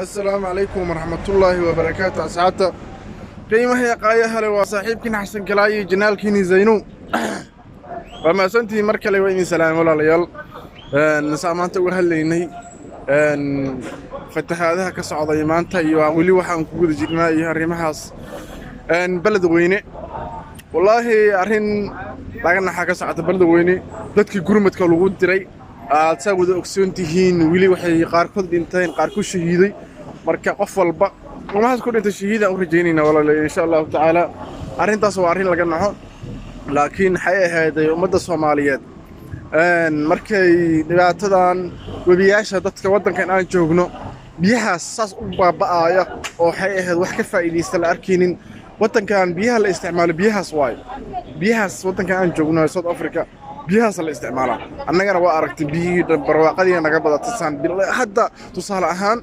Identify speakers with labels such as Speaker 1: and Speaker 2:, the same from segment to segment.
Speaker 1: السلام عليكم ورحمة الله وبركاته أسعادة قيمة هي قاية هلا وصاحبكين حسن كلاي جنالكيني زينو وما سنتي مركلي ويني سلام ولا ليال نسا maanta uga hadlaynay fatahaadaha ka socday maanta iyo wali waxaan ku guda jirnaa iyo arrimahaas balad weyne wallahi arrin laga naxa ka socda balad weyne dadkii gurmadka lagu diray aad saa wada ogsoontihiin wili waxay qaarkood dhinteen qaar ku shahiiday marka qof walba waxaad ku dhintay shahiida u rajaynayna walaalahay insha Allah taala arrintaas waa arrin laga naxo laakiin waxay ahayd ummadda Soomaaliyeed markay dhibaatadan webiyaasha dadka wadankan aan joogno biyahaas saas u baaba'aya oo waxay ahayd wax ka faa'iideysta la arkeenin wadankan biyaha la isticmaalo biyahaas waay biyahaas wadankan aan joogno South Africa biyahaas la isticmaalaa annagana waa aragtay biyihii barwaaqadii naga badatasan hadda tusaale ahaan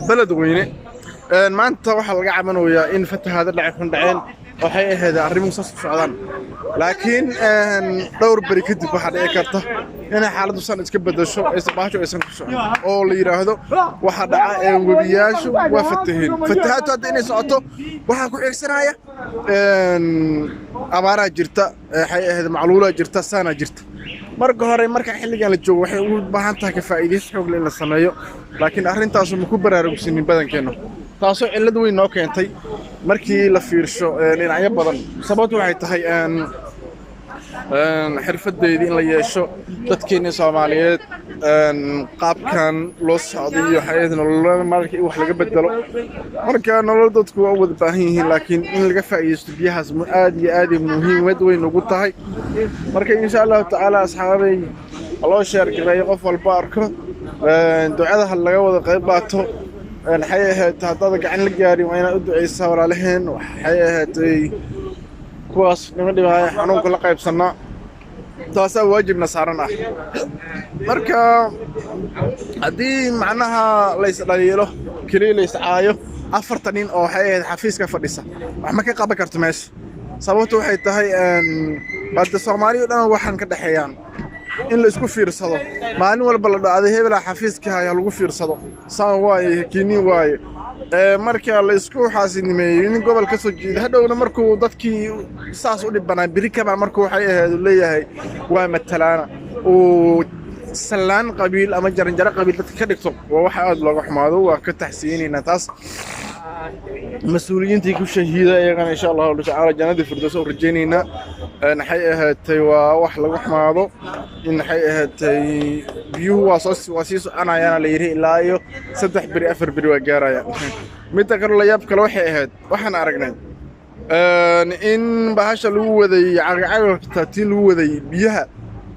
Speaker 1: balad weyne maanta waxa laga cabanayaa in fatahaada dhaceen waxay ahayd arrimo saas u socdaan laakiin dhowr bari kadib waxa dhici karta in xaaladdu san iska bedesho isbaaxo aysan ku socon oo la yiraahdo waxa dhaca webiyaashu waa fatahaaddu hadda inay socoto waxa ku xigsanaya abaara jirta waxay ahayd macluula jirta sana jirta marka hore marka xilligan la joogo waxay u baahan tahay ka faa'iideysi xoog leh in la sameeyo laakiin arrintaas ma ku baraarugsanin badankeena taasoo cillad weyn noo keentay markii la fiirsho dhinacyo badan sababtu waxay tahay xirfadeedii in la yeesho dadkeena Soomaaliyeed qaabkan loo socday hay'adna nolol markii wax laga bedelo marka nolol dadku waa wada baahan yihiin laakiin in laga faa'iideysto biyahaas aad iyo aad muhiim weyn ugu tahay marka insha Allah taala asxaabay loo sheer gareeyo qof walba arko ducada laga wada qayb qaato waxay ahayd hadda gacan la gaarin waa inaad u duceysaa walaalaheen waxay ahayd kuwaas nima dhibaayo xanuunka la qaybsanaa taas waajibna saaran ah marka haddii macnaha la isdhaliilo kaliya la iscaayo afartan nin oo waxay ahayd xafiiska fadhisa wax ma ka qaban karto meesha sababtu waxay tahay badda Soomaaliya dhan waxaan ka dhaxeeyaan in la isku fiirsado maalin walba la dhacday hebel xafiiska ayaa lagu fiirsado saan waaye kini waaye marka la isku xaasinimeeyay in gobol ka soo jeedo hadhowna markuu dadkii saas u dhibanaa biri kaba markuu waxay ahayd leeyahay waa matalaana oo salaan qabiil ama jaranjaro qabiil dadka ka dhigto waa wax aad looga xumaado waa ka taxsiinina taas مسؤولينتي كل شهيدة يعني إن شاء الله تعالى جنة الفردوس ورجينا نحققها تي وحلا وحماضو إن نحققها تي بيو واسيس أنا يعني ليري لايو سدح بري أفر بري وجارة يعني متى كانوا لا يبقى لوحي أهد وحنا عرقنا إن بهاش لو ذي عقل تاتين لو ذي بيها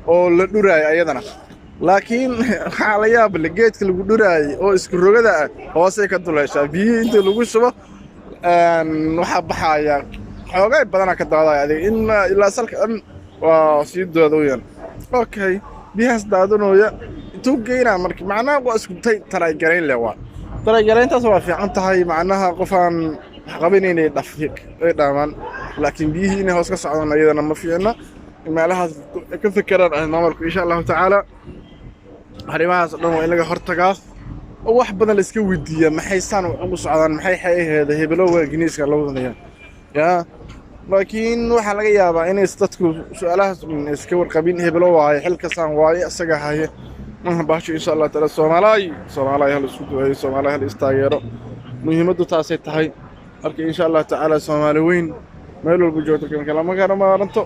Speaker 1: أو لدوراي أيضنا laakiin waxa la yaab leh geedka lagu dhuraay oo isku rogada hoose ka duleesha biyo inta lagu shubo waxa baxaya xoogay badan ka daadaya in ilaa salka waa si doodooyan okay biyaas daadonooya intuu geeyna markii macnaha waa isku taray gareyn leewa taray gareyntaas waa fiican tahay macnaha qofaan qabanayay dhafiq ee dhaaman laakiin biyihii inay hoos ka socdaan ayadana ma fiicna meelahaas ka fikiraan maamulku insha Allah taala arrimahaas dhan waa in laga hortagaa oo wax badan la iska weydiiyo maxay saan ugu socdaan maxay hay'adaha hebelowga Ingiriiska loo wadanayaa laakiin waxa laga yaabaa in dadku su'aalahaas iska warqabin hebelowga ay xilka saan waaye asaga haye ma baasho insha Allah taala Soomaaliya hal isku duceeyo Soomaaliya hal istaageero muhiimadu taasay tahay marka insha Allah taala Soomaali weyn meel walba joogto kala ma garanto